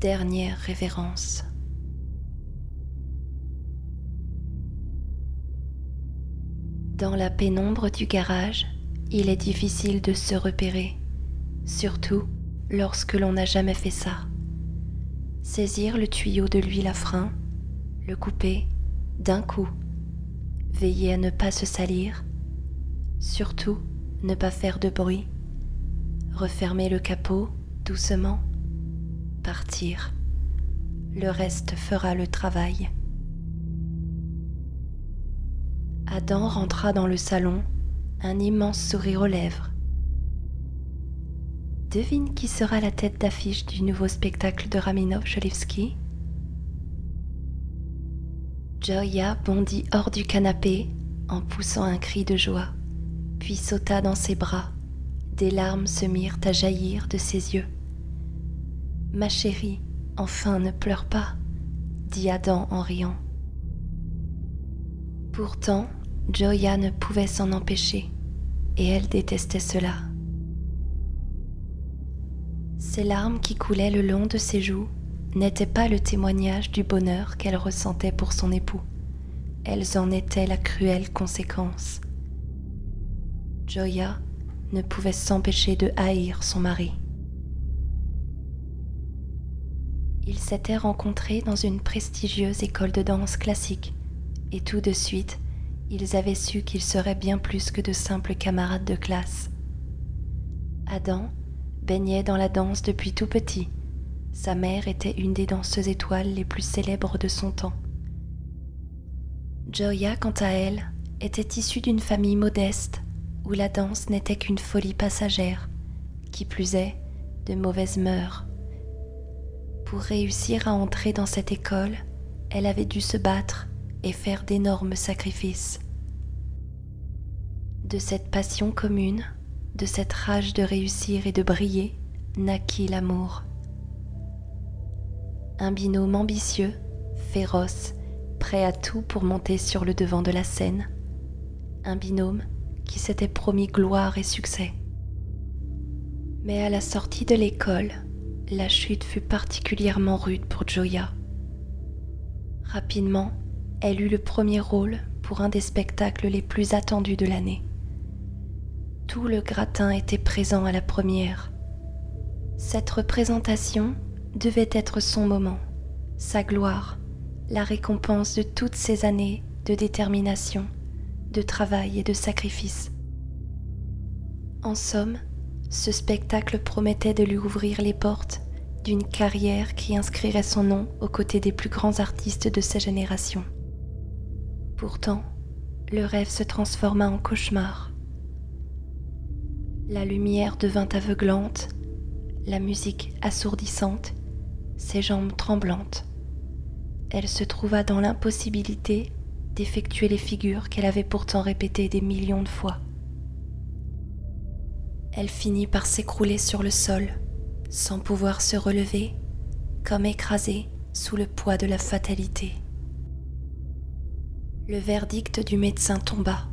Dernière révérence. Dans la pénombre du garage, il est difficile de se repérer, surtout lorsque l'on n'a jamais fait ça. Saisir le tuyau de l'huile à frein, le couper d'un coup, veiller à ne pas se salir, surtout ne pas faire de bruit, refermer le capot doucement, partir. Le reste fera le travail. Adam rentra dans le salon, un immense sourire aux lèvres. Devine qui sera la tête d'affiche du nouveau spectacle de Raminov-Cholivsky. Joya bondit hors du canapé en poussant un cri de joie, puis sauta dans ses bras. Des larmes se mirent à jaillir de ses yeux. « Ma chérie, enfin ne pleure pas », dit Adam en riant. Pourtant, Joya ne pouvait s'en empêcher, et elle détestait cela. Ces larmes qui coulaient le long de ses joues n'étaient pas le témoignage du bonheur qu'elle ressentait pour son époux. Elles en étaient la cruelle conséquence. Joya ne pouvait s'empêcher de haïr son mari. Ils s'étaient rencontrés dans une prestigieuse école de danse classique, et tout de suite, ils avaient su qu'ils seraient bien plus que de simples camarades de classe. Adam baignait dans la danse depuis tout petit. Sa mère était une des danseuses étoiles les plus célèbres de son temps. Joya, quant à elle, était issue d'une famille modeste où la danse n'était qu'une folie passagère, qui plus est, de mauvaises mœurs. Pour réussir à entrer dans cette école, elle avait dû se battre et faire d'énormes sacrifices. De cette passion commune, de cette rage de réussir et de briller, naquit l'amour. Un binôme ambitieux, féroce, prêt à tout pour monter sur le devant de la scène. Un binôme qui s'était promis gloire et succès. Mais à la sortie de l'école, la chute fut particulièrement rude pour Joya. Rapidement, elle eut le premier rôle pour un des spectacles les plus attendus de l'année. Tout le gratin était présent à la première. Cette représentation devait être son moment, sa gloire, la récompense de toutes ces années de détermination, de travail et de sacrifice. En somme, ce spectacle promettait de lui ouvrir les portes d'une carrière qui inscrirait son nom aux côtés des plus grands artistes de sa génération. Pourtant, le rêve se transforma en cauchemar. La lumière devint aveuglante, la musique assourdissante, ses jambes tremblantes. Elle se trouva dans l'impossibilité d'effectuer les figures qu'elle avait pourtant répétées des millions de fois. Elle finit par s'écrouler sur le sol, sans pouvoir se relever, comme écrasée sous le poids de la fatalité. Le verdict du médecin tomba,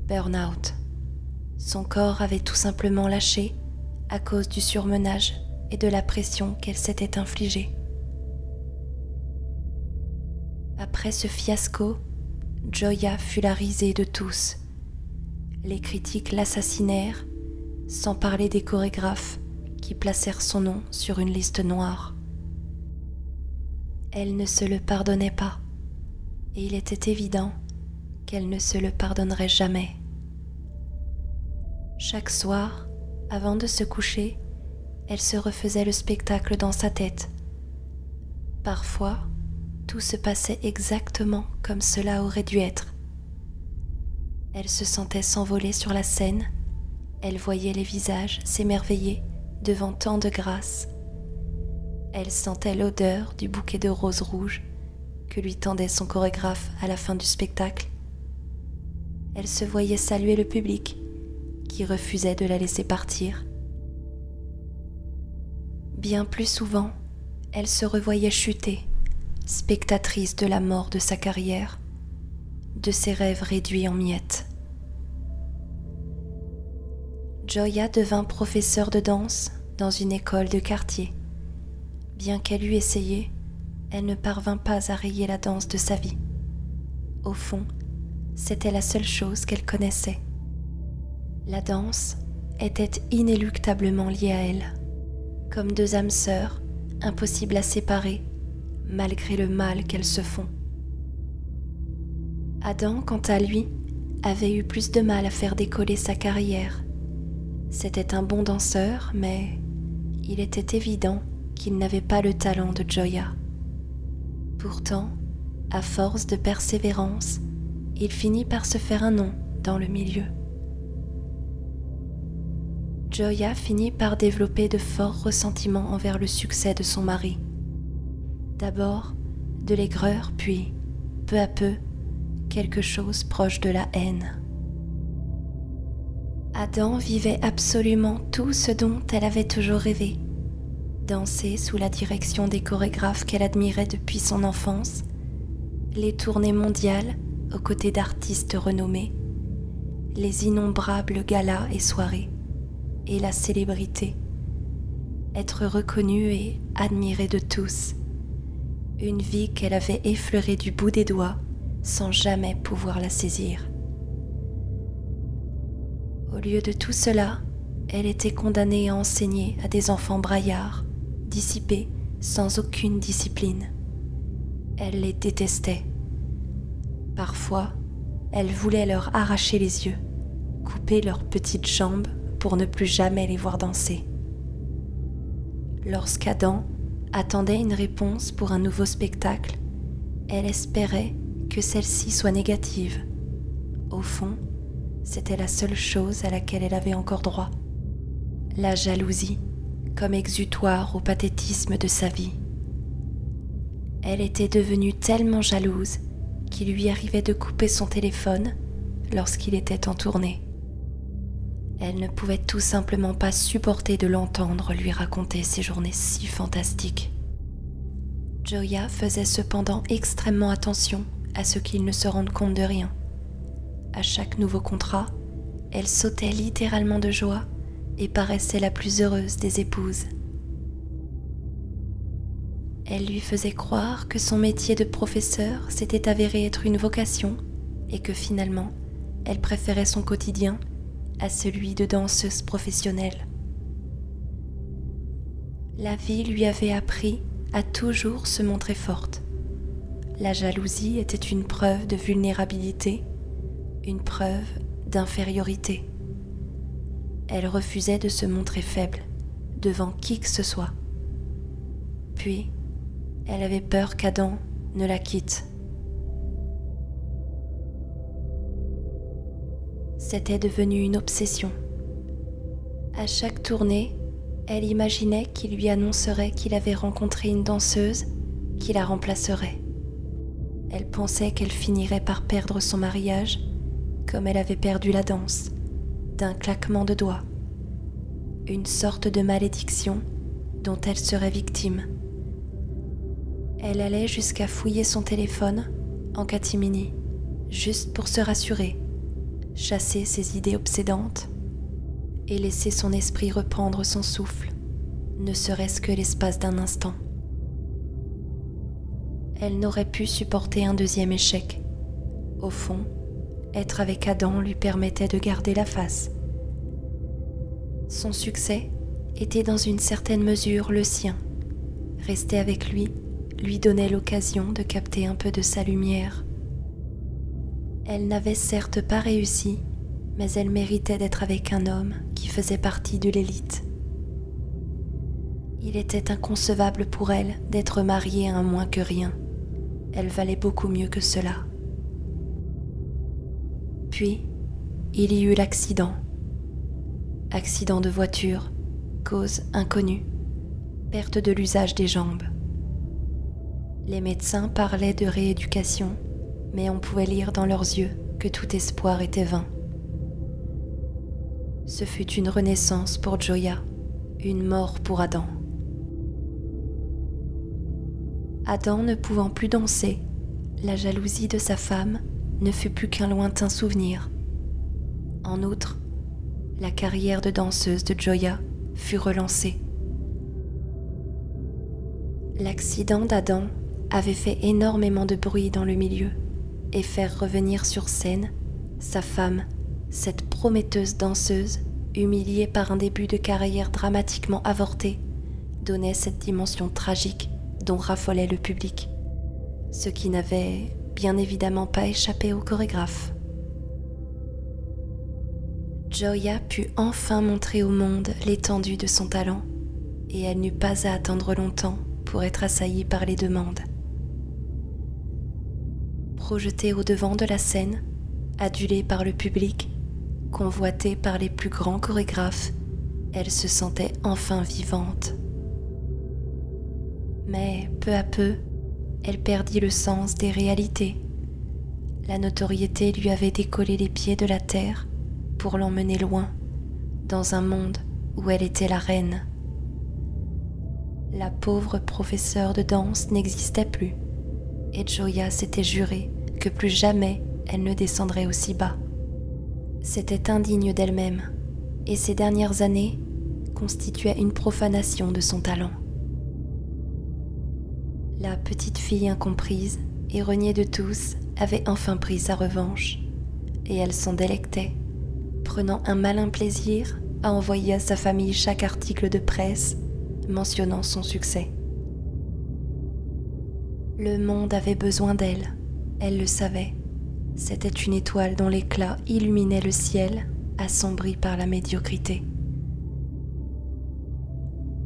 burn-out. Son corps avait tout simplement lâché à cause du surmenage et de la pression qu'elle s'était infligée. Après ce fiasco, Joya fut la risée de tous. Les critiques l'assassinèrent, sans parler des chorégraphes qui placèrent son nom sur une liste noire. Elle ne se le pardonnait pas, et il était évident qu'elle ne se le pardonnerait jamais. Chaque soir, avant de se coucher, elle se refaisait le spectacle dans sa tête. Parfois, tout se passait exactement comme cela aurait dû être. Elle se sentait s'envoler sur la scène, elle voyait les visages s'émerveiller devant tant de grâce. Elle sentait l'odeur du bouquet de roses rouges que lui tendait son chorégraphe à la fin du spectacle. Elle se voyait saluer le public qui refusait de la laisser partir. Bien plus souvent, elle se revoyait chuter, spectatrice de la mort de sa carrière, de ses rêves réduits en miettes. Joya devint professeure de danse dans une école de quartier. Bien qu'elle eût essayé, elle ne parvint pas à rayer la danse de sa vie. Au fond, c'était la seule chose qu'elle connaissait. La danse était inéluctablement liée à elle, comme deux âmes sœurs, impossibles à séparer, malgré le mal qu'elles se font. Adam, quant à lui, avait eu plus de mal à faire décoller sa carrière. C'était un bon danseur, mais il était évident qu'il n'avait pas le talent de Gioia. Pourtant, à force de persévérance, il finit par se faire un nom dans le milieu. Gioia finit par développer de forts ressentiments envers le succès de son mari. D'abord, de l'aigreur, puis, peu à peu, quelque chose proche de la haine. Adam vivait absolument tout ce dont elle avait toujours rêvé. Danser sous la direction des chorégraphes qu'elle admirait depuis son enfance, les tournées mondiales aux côtés d'artistes renommés, les innombrables galas et soirées, et la célébrité, être reconnue et admirée de tous, une vie qu'elle avait effleurée du bout des doigts sans jamais pouvoir la saisir. Au lieu de tout cela, elle était condamnée à enseigner à des enfants braillards, dissipés, sans aucune discipline. Elle les détestait. Parfois, elle voulait leur arracher les yeux, couper leurs petites jambes pour ne plus jamais les voir danser. Lorsqu'Adam attendait une réponse pour un nouveau spectacle, elle espérait que celle-ci soit négative. Au fond, c'était la seule chose à laquelle elle avait encore droit. La jalousie, comme exutoire au pathétisme de sa vie. Elle était devenue tellement jalouse qu'il lui arrivait de couper son téléphone lorsqu'il était en tournée. Elle ne pouvait tout simplement pas supporter de l'entendre lui raconter ses journées si fantastiques. Gioia faisait cependant extrêmement attention à ce qu'il ne se rende compte de rien. À chaque nouveau contrat, elle sautait littéralement de joie et paraissait la plus heureuse des épouses. Elle lui faisait croire que son métier de professeur s'était avéré être une vocation et que finalement, elle préférait son quotidien à celui de danseuse professionnelle. La vie lui avait appris à toujours se montrer forte. La jalousie était une preuve de vulnérabilité, une preuve d'infériorité. Elle refusait de se montrer faible devant qui que ce soit. Puis, elle avait peur qu'Adam ne la quitte. C'était devenu une obsession. À chaque tournée, elle imaginait qu'il lui annoncerait qu'il avait rencontré une danseuse qui la remplacerait. Elle pensait qu'elle finirait par perdre son mariage comme elle avait perdu la danse, d'un claquement de doigts. Une sorte de malédiction dont elle serait victime. Elle allait jusqu'à fouiller son téléphone en catimini, juste pour se rassurer, chasser ses idées obsédantes et laisser son esprit reprendre son souffle, ne serait-ce que l'espace d'un instant. Elle n'aurait pu supporter un deuxième échec. Au fond, être avec Adam lui permettait de garder la face. Son succès était dans une certaine mesure le sien. Rester avec lui donnait l'occasion de capter un peu de sa lumière. Elle n'avait certes pas réussi, mais elle méritait d'être avec un homme qui faisait partie de l'élite. Il était inconcevable pour elle d'être mariée à un moins que rien. Elle valait beaucoup mieux que cela. Puis, il y eut l'accident. Accident de voiture, cause inconnue, perte de l'usage des jambes. Les médecins parlaient de rééducation, mais on pouvait lire dans leurs yeux que tout espoir était vain. Ce fut une renaissance pour Gioia, une mort pour Adam. Adam ne pouvant plus danser, la jalousie de sa femme ne fut plus qu'un lointain souvenir. En outre, la carrière de danseuse de Gioia fut relancée. L'accident d'Adam avait fait énormément de bruit dans le milieu et faire revenir sur scène sa femme, cette prometteuse danseuse, humiliée par un début de carrière dramatiquement avorté, donnait cette dimension tragique dont raffolait le public, ce qui n'avait bien évidemment pas échappé au chorégraphe. Gioia put enfin montrer au monde l'étendue de son talent, et elle n'eut pas à attendre longtemps pour être assaillie par les demandes. Projetée au devant de la scène, adulée par le public, convoitée par les plus grands chorégraphes, elle se sentait enfin vivante. Mais peu à peu, elle perdit le sens des réalités. La notoriété lui avait décollé les pieds de la terre pour l'emmener loin, dans un monde où elle était la reine. La pauvre professeure de danse n'existait plus, et Gioia s'était juré que plus jamais elle ne descendrait aussi bas. C'était indigne d'elle-même, et ces dernières années constituaient une profanation de son talent. La petite fille incomprise et reniée de tous avait enfin pris sa revanche, et elle s'en délectait, prenant un malin plaisir à envoyer à sa famille chaque article de presse mentionnant son succès. Le monde avait besoin d'elle, elle le savait. C'était une étoile dont l'éclat illuminait le ciel, assombri par la médiocrité.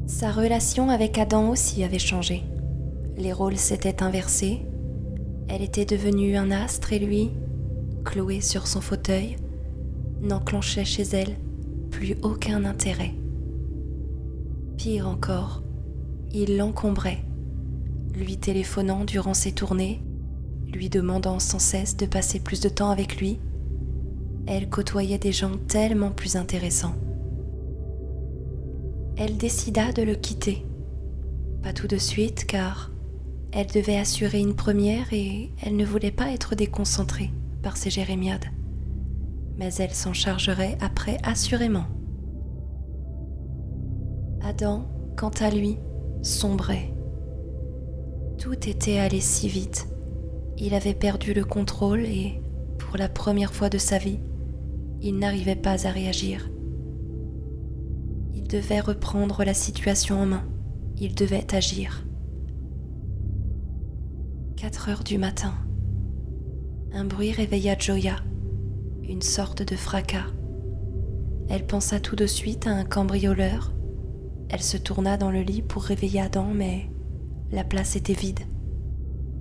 Sa relation avec Adam aussi avait changé. Les rôles s'étaient inversés. Elle était devenue un astre et lui, cloué sur son fauteuil, n'enclenchait chez elle plus aucun intérêt. Pire encore, il l'encombrait, lui téléphonant durant ses tournées, lui demandant sans cesse de passer plus de temps avec lui. Elle côtoyait des gens tellement plus intéressants. Elle décida de le quitter. Pas tout de suite, car elle devait assurer une première et elle ne voulait pas être déconcentrée par ses jérémiades. Mais elle s'en chargerait après assurément. Adam, quant à lui, sombrait. Tout était allé si vite. Il avait perdu le contrôle et, pour la première fois de sa vie, il n'arrivait pas à réagir. Il devait reprendre la situation en main. Il devait agir. 4 heures du matin. Un bruit réveilla Gioia, une sorte de fracas. Elle pensa tout de suite à un cambrioleur. Elle se tourna dans le lit pour réveiller Adam, mais la place était vide.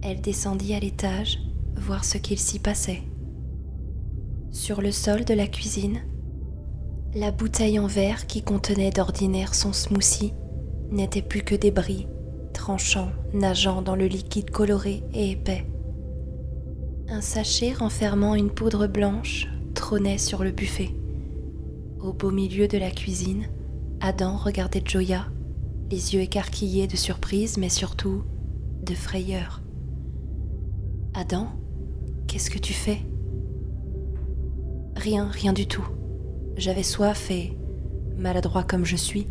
Elle descendit à l'étage, voir ce qu'il s'y passait. Sur le sol de la cuisine, la bouteille en verre qui contenait d'ordinaire son smoothie n'était plus que débris, tranchant, nageant dans le liquide coloré et épais. Un sachet renfermant une poudre blanche trônait sur le buffet. Au beau milieu de la cuisine, Adam regardait Gioia, les yeux écarquillés de surprise, mais surtout de frayeur. « Adam, qu'est-ce que tu fais ?»« Rien du tout. J'avais soif et, maladroit comme je suis,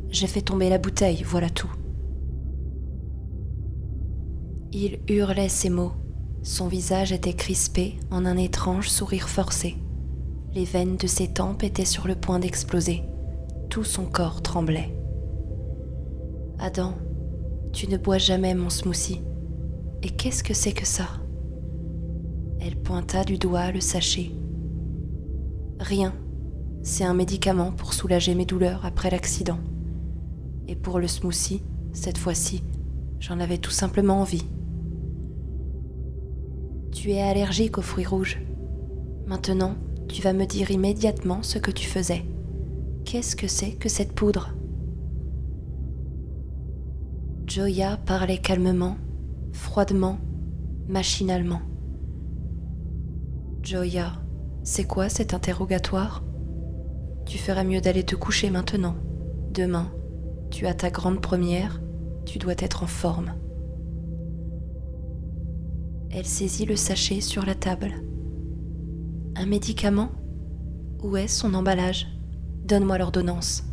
j'ai fait tomber la bouteille, voilà tout. » Il hurlait ces mots. Son visage était crispé en un étrange sourire forcé. Les veines de ses tempes étaient sur le point d'exploser. Tout son corps tremblait. « Adam, tu ne bois jamais mon smoothie. Et qu'est-ce que c'est que ça ?» Elle pointa du doigt le sachet. « Rien. C'est un médicament pour soulager mes douleurs après l'accident. Et pour le smoothie, cette fois-ci, j'en avais tout simplement envie. » « Tu es allergique aux fruits rouges. Maintenant, tu vas me dire immédiatement ce que tu faisais. Qu'est-ce que c'est que cette poudre ?» Gioia parlait calmement, froidement, machinalement. « Gioia, c'est quoi cet interrogatoire ? Tu ferais mieux d'aller te coucher maintenant. Demain, tu as ta grande première, tu dois être en forme. » Elle saisit le sachet sur la table. « Un médicament ? Où est son emballage ? Donne-moi l'ordonnance. »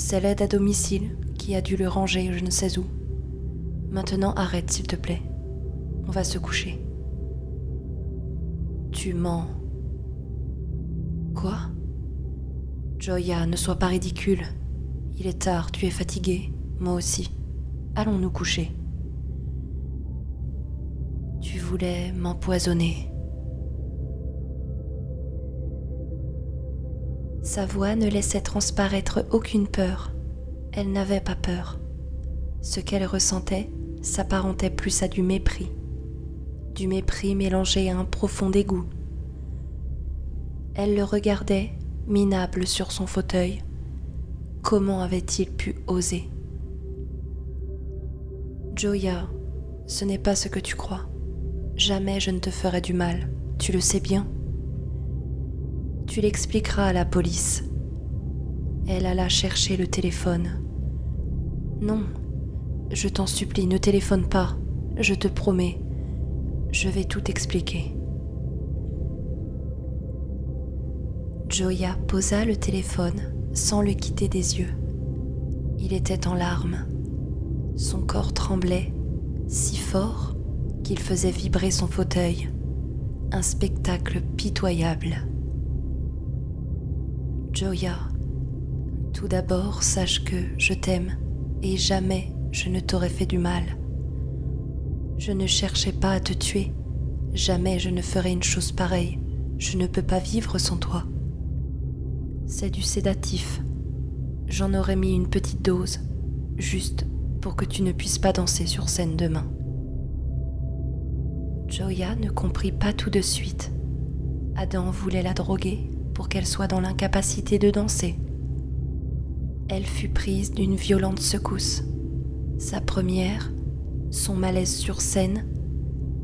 C'est l'aide à domicile qui a dû le ranger je ne sais où. Maintenant arrête s'il te plaît. On va se coucher. Tu mens. Quoi ? Joya, ne sois pas ridicule. Il est tard, tu es fatiguée, moi aussi. Allons nous coucher. Tu voulais m'empoisonner. Sa voix ne laissait transparaître aucune peur. Elle n'avait pas peur. Ce qu'elle ressentait s'apparentait plus à du mépris mélangé à un profond dégoût. Elle le regardait, minable sur son fauteuil. Comment avait-il pu oser ? Joya, ce n'est pas ce que tu crois. Jamais je ne te ferai du mal, tu le sais bien. Tu l'expliqueras à la police. Elle alla chercher le téléphone. Non, je t'en supplie, ne téléphone pas, je te promets. Je vais tout expliquer. Joya posa le téléphone sans le quitter des yeux. Il était en larmes. Son corps tremblait si fort qu'il faisait vibrer son fauteuil. Un spectacle pitoyable. Joya, tout d'abord, sache que je t'aime et jamais je ne t'aurais fait du mal. Je ne cherchais pas à te tuer. Jamais je ne ferai une chose pareille. Je ne peux pas vivre sans toi. C'est du sédatif. J'en aurais mis une petite dose, juste pour que tu ne puisses pas danser sur scène demain. Joya ne comprit pas tout de suite. Adam voulait la droguer pour qu'elle soit dans l'incapacité de danser. Elle fut prise d'une violente secousse. Sa première, son malaise sur scène,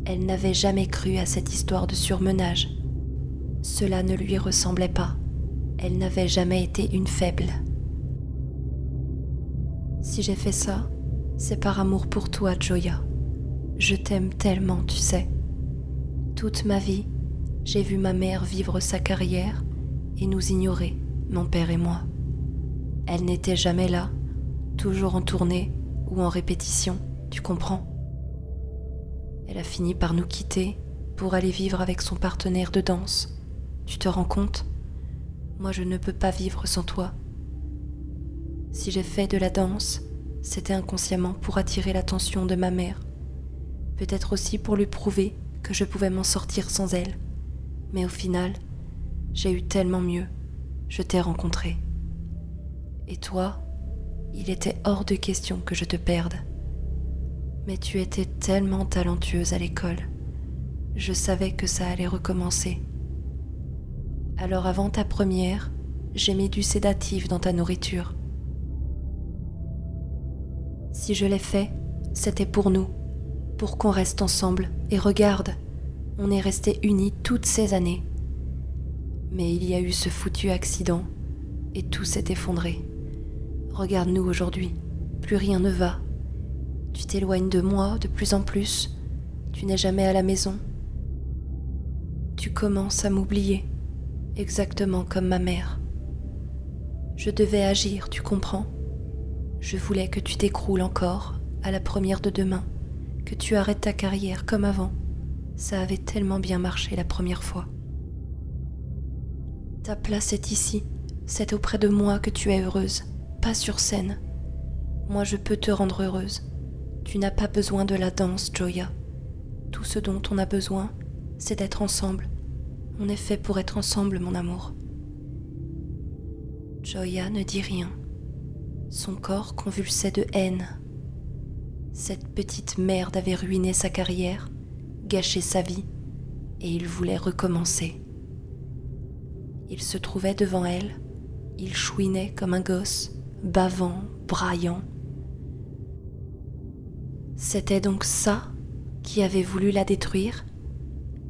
elle n'avait jamais cru à cette histoire de surmenage. Cela ne lui ressemblait pas. Elle n'avait jamais été une faible. Si j'ai fait ça, c'est par amour pour toi, Joya. Je t'aime tellement, tu sais. Toute ma vie, j'ai vu ma mère vivre sa carrière et nous ignorer, mon père et moi. Elle n'était jamais là, toujours en tournée ou en répétition, tu comprends ? Elle a fini par nous quitter pour aller vivre avec son partenaire de danse. Tu te rends compte ? Moi, je ne peux pas vivre sans toi. Si j'ai fait de la danse, c'était inconsciemment pour attirer l'attention de ma mère. Peut-être aussi pour lui prouver que je pouvais m'en sortir sans elle. Mais au final, j'ai eu tellement mieux. Je t'ai rencontré. Et toi, il était hors de question que je te perde. Mais tu étais tellement talentueuse à l'école. Je savais que ça allait recommencer. Alors avant ta première, j'ai mis du sédatif dans ta nourriture. Si je l'ai fait, c'était pour nous, pour qu'on reste ensemble. Et regarde, on est restés unis toutes ces années. Mais il y a eu ce foutu accident et tout s'est effondré. Regarde-nous aujourd'hui, plus rien ne va. Tu t'éloignes de moi de plus en plus. Tu n'es jamais à la maison. Tu commences à m'oublier, exactement comme ma mère. Je devais agir, tu comprends ? Je voulais que tu t'écroules encore à la première de demain, que tu arrêtes ta carrière comme avant. Ça avait tellement bien marché la première fois. Ta place est ici, c'est auprès de moi que tu es heureuse, pas sur scène. Moi je peux te rendre heureuse. Tu n'as pas besoin de la danse, Joya. Tout ce dont on a besoin, c'est d'être ensemble. On est fait pour être ensemble, mon amour. Joya ne dit rien. Son corps convulsait de haine. Cette petite merde avait ruiné sa carrière, gâché sa vie, et il voulait recommencer. Il se trouvait devant elle, il chouinait comme un gosse, bavant, braillant. C'était donc ça qui avait voulu la détruire.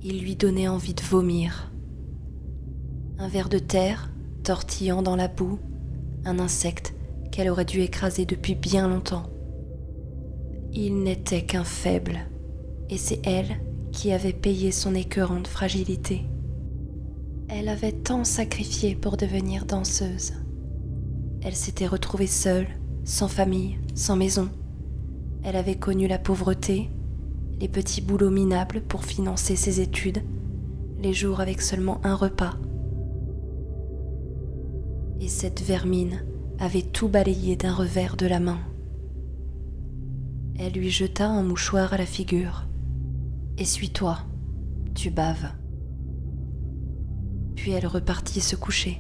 Il lui donnait envie de vomir. Un ver de terre, tortillant dans la boue, un insecte qu'elle aurait dû écraser depuis bien longtemps. Il n'était qu'un faible, et c'est elle qui avait payé son écœurante fragilité. Elle avait tant sacrifié pour devenir danseuse. Elle s'était retrouvée seule, sans famille, sans maison. Elle avait connu la pauvreté, les petits boulots minables pour financer ses études, les jours avec seulement un repas. Et cette vermine avait tout balayé d'un revers de la main. Elle lui jeta un mouchoir à la figure. « Essuie-toi, tu baves. » Puis elle repartit se coucher.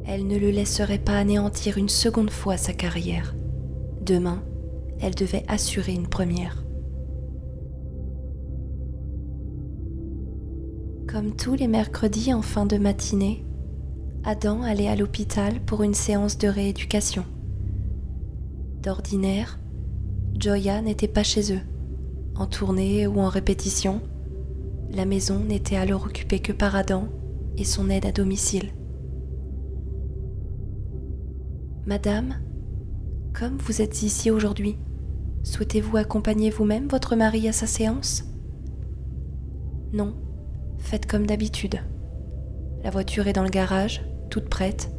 Elle ne le laisserait pas anéantir une seconde fois sa carrière. Demain, elle devait assurer une première. Comme tous les mercredis en fin de matinée, Adam allait à l'hôpital pour une séance de rééducation. D'ordinaire, Gioia n'était pas chez eux. En tournée ou en répétition, la maison n'était alors occupée que par Adam et son aide à domicile. « Madame, comme vous êtes ici aujourd'hui, souhaitez-vous accompagner vous-même votre mari à sa séance ? » « Non, faites comme d'habitude. La voiture est dans le garage, toute prête,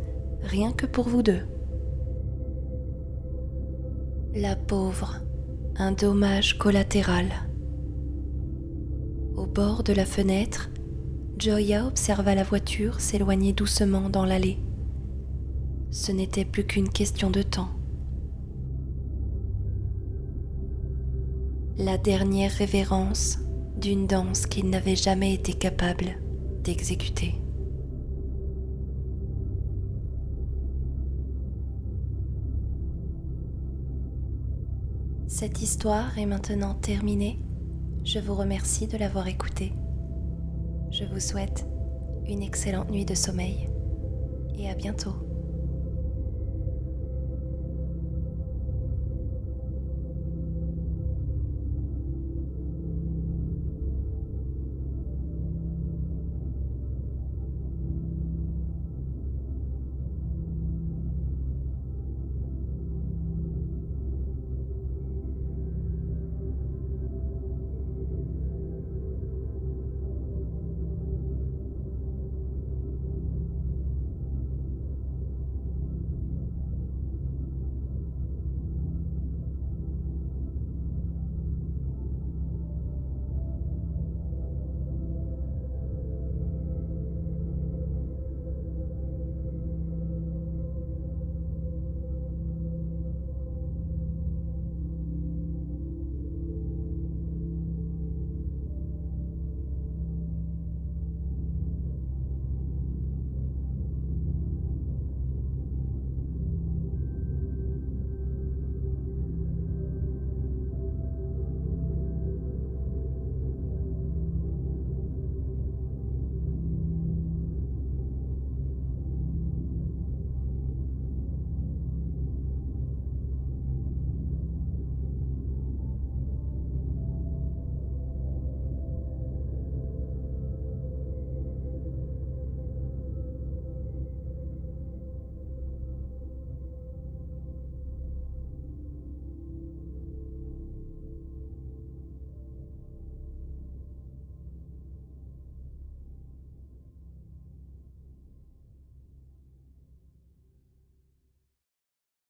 rien que pour vous deux. » La pauvre, un dommage collatéral. Au bord de la fenêtre, Gioia observa la voiture s'éloigner doucement dans l'allée. Ce n'était plus qu'une question de temps. La dernière révérence d'une danse qu'il n'avait jamais été capable d'exécuter. Cette histoire est maintenant terminée. Je vous remercie de l'avoir écoutée. Je vous souhaite une excellente nuit de sommeil et à bientôt.